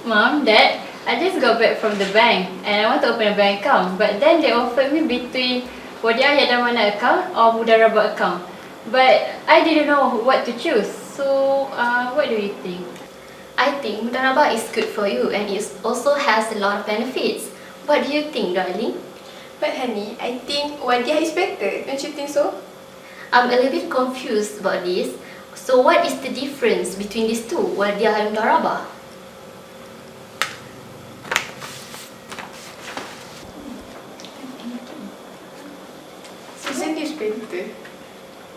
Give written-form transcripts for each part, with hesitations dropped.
Mom, Dad, I just got back from the bank and I want to open a bank account, but then they offered me between Wadiah Yadamana account or Mudarabah account. But I didn't know what to choose. So, what do you think? I think Mudarabah is good for you and it also has a lot of benefits. What do you think, darling? But honey, I think Wadiah is better, don't you think so? I'm a little bit confused about this. So what is the difference between these two, Wadiah and Mudarabah? Isn't this better?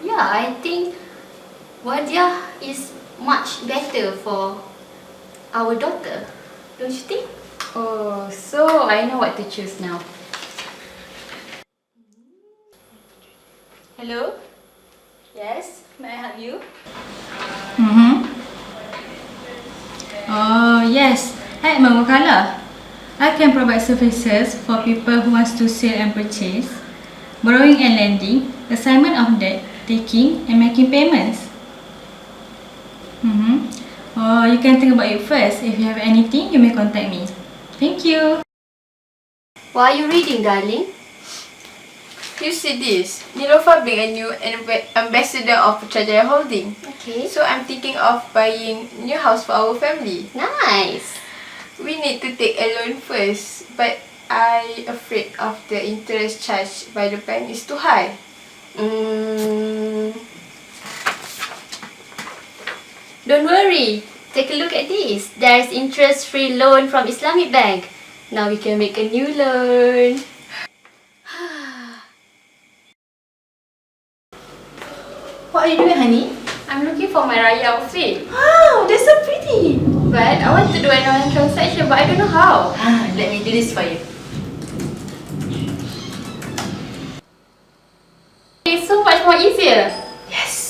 Yeah, I think Wadiah is much better for our daughter. Don't you think? Oh, so I know what to choose now. Hello? Yes, may I help you? Oh, yes. I am a wakala. I can provide services for people who wants to sell and purchase, borrowing and lending, assignment of debt, taking and making payments. Oh, you can think about it first. If you have anything, you may contact me. Thank you. What are you reading, darling? You see this, Nilofa being a new ambassador of Putrajaya Holding. Okay. So I'm thinking of buying new house for our family. Nice. We need to take a loan first, but I afraid of the interest charged by the bank is too high. Don't worry. Take a look at this. There is interest-free loan from Islamic bank. Now we can make a new loan. What are you doing, honey? I'm looking for my Raya outfit. Wow, that's so pretty. But I want to do an online transaction, but I don't know how. Let me do this for you. It's so much more easier. Yes.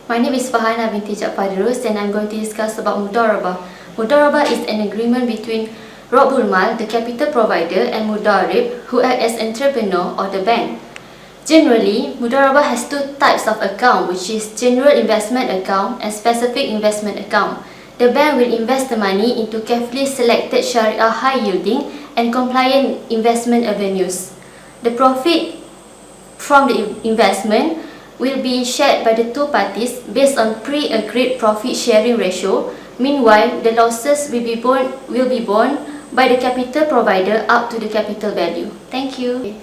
My name is Fahana binti Jaafar Dirus and I'm going to discuss about Mudarabah. Mudarabah is an agreement between Rabbul Mal, the capital provider, and Mudarib, who act as entrepreneur or the bank. Generally, Mudarabah has two types of account, which is general investment account and specific investment account. The bank will invest the money into carefully selected Sharia high-yielding and compliant investment avenues. The profit from the investment will be shared by the two parties based on pre-agreed profit-sharing ratio. Meanwhile, the losses will be borne by the capital provider up to the capital value. Thank you.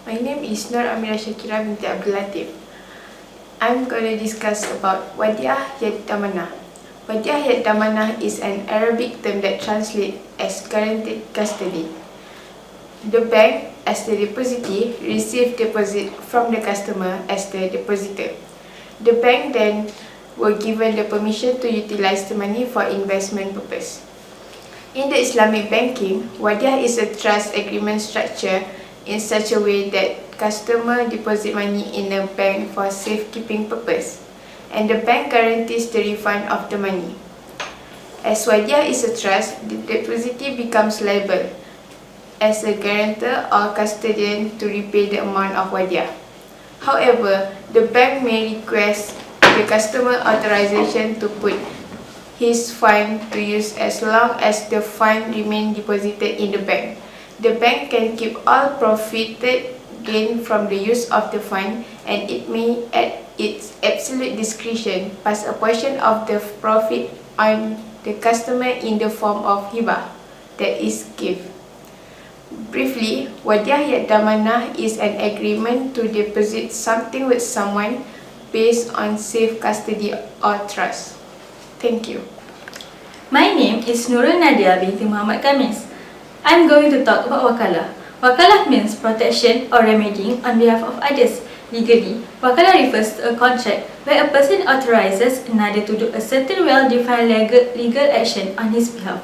My name is Nur Amira Shakira binti Abdul Latif. I'm going to discuss about Wadiah Yadamanah. Wadiah Yadamanah is an Arabic term that translates as guaranteed custody. The bank, as the depositee, receives deposit from the customer as the depositor. The bank then were given the permission to utilize the money for investment purpose. In the Islamic banking, Wadiah is a trust agreement structure in such a way that customer deposit money in a bank for safekeeping purpose, and the bank guarantees the refund of the money. As Wadiah is a trust, the depositee becomes liable as a guarantor or custodian to repay the amount of Wadiah. However, the bank may request the customer authorization to put his fund to use as long as the fund remains deposited in the bank. The bank can keep all profited gain from the use of the fund, and it may, at its absolute discretion, pass a portion of the profit on the customer in the form of hibah, that is, gift. Briefly, Wadiah Yadamanah is an agreement to deposit something with someone based on safe custody or trust. Thank you. My name is Nurul Nadia binti Muhammad Kamis. I'm going to talk about wakalah. Wakalah means protection or remedying on behalf of others. Legally, wakalah refers to a contract where a person authorizes another to do a certain well-defined legal action on his behalf.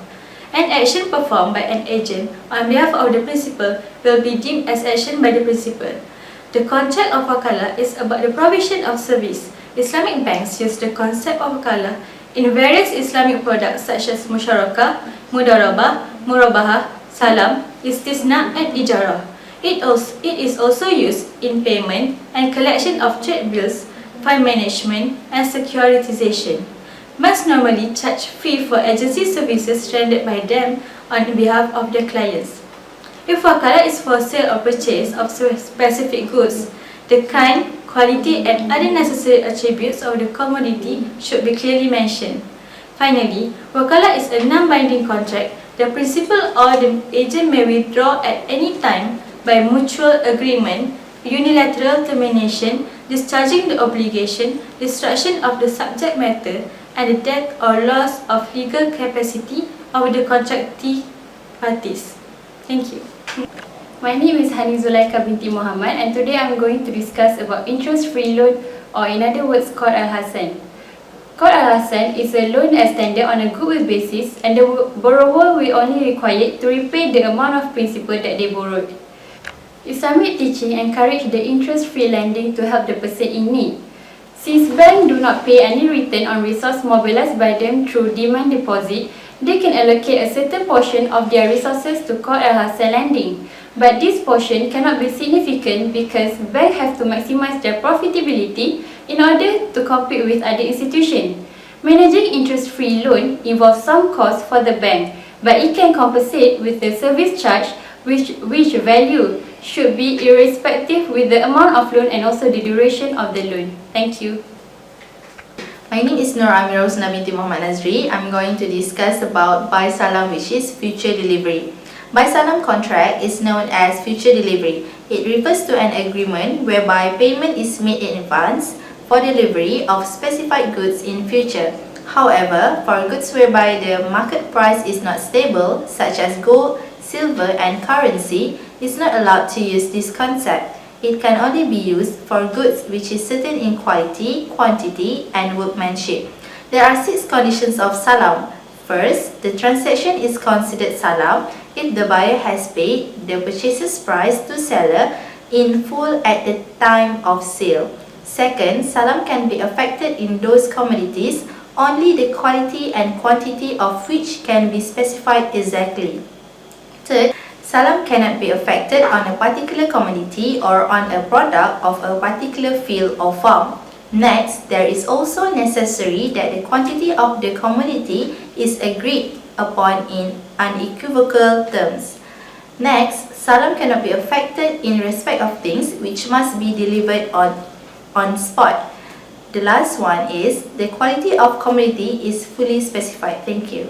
An action performed by an agent on behalf of the principal will be deemed as action by the principal. The concept of wakalah is about the provision of service. Islamic banks use the concept of wakalah in various Islamic products such as musyarakah, mudarabah, murabahah, salam, istisna and ijarah. It is also used in payment and collection of trade bills, fund management and securitization. Banks normally charge fee for agency services rendered by them on behalf of their clients. If wakalah is for sale or purchase of specific goods, the kind, quality and other necessary attributes of the commodity should be clearly mentioned. Finally, wakalah is a non-binding contract. The principal or the agent may withdraw at any time by mutual agreement, unilateral termination, discharging the obligation, destruction of the subject matter, and the death or loss of legal capacity of the contracting parties. Thank you. My name is Hani Zulaika binti Muhammad and today I'm going to discuss about interest-free loan, or in other words Qard Al-Hasan. Qard Al-Hasan is a loan extended on a goodwill basis and the borrower will only required to repay the amount of principal that they borrowed. Islamic teaching encourage the interest-free lending to help the person in need. Since banks do not pay any return on resource mobilized by them through demand deposit, they can allocate a certain portion of their resources to Qard Al-Hasan lending. But this portion cannot be significant because banks have to maximize their profitability in order to compete with other institutions. Managing interest-free loan involves some cost for the bank, but it can compensate with the service charge which value should be irrespective with the amount of loan and also the duration of the loan. Thank you. My name is Nur Amira Husna binti Muhammad Nazri. I'm going to discuss about buy salam, which is future delivery. Buy salam contract is known as future delivery. It refers to an agreement whereby payment is made in advance for delivery of specified goods in future. However, for goods whereby the market price is not stable, such as gold, silver and currency, it's not allowed to use this concept. It can only be used for goods which is certain in quality, quantity and workmanship. There are 6 conditions of salam. First, the transaction is considered salam if the buyer has paid the purchaser's price to seller in full at the time of sale. Second, salam can be affected in those commodities only the quality and quantity of which can be specified exactly. Third, salam cannot be affected on a particular commodity or on a product of a particular field or farm. Next, there is also necessary that the quantity of the commodity is agreed upon in unequivocal terms. Next, salam cannot be affected in respect of things which must be delivered on spot. The last one is the quality of commodity is fully specified. Thank you.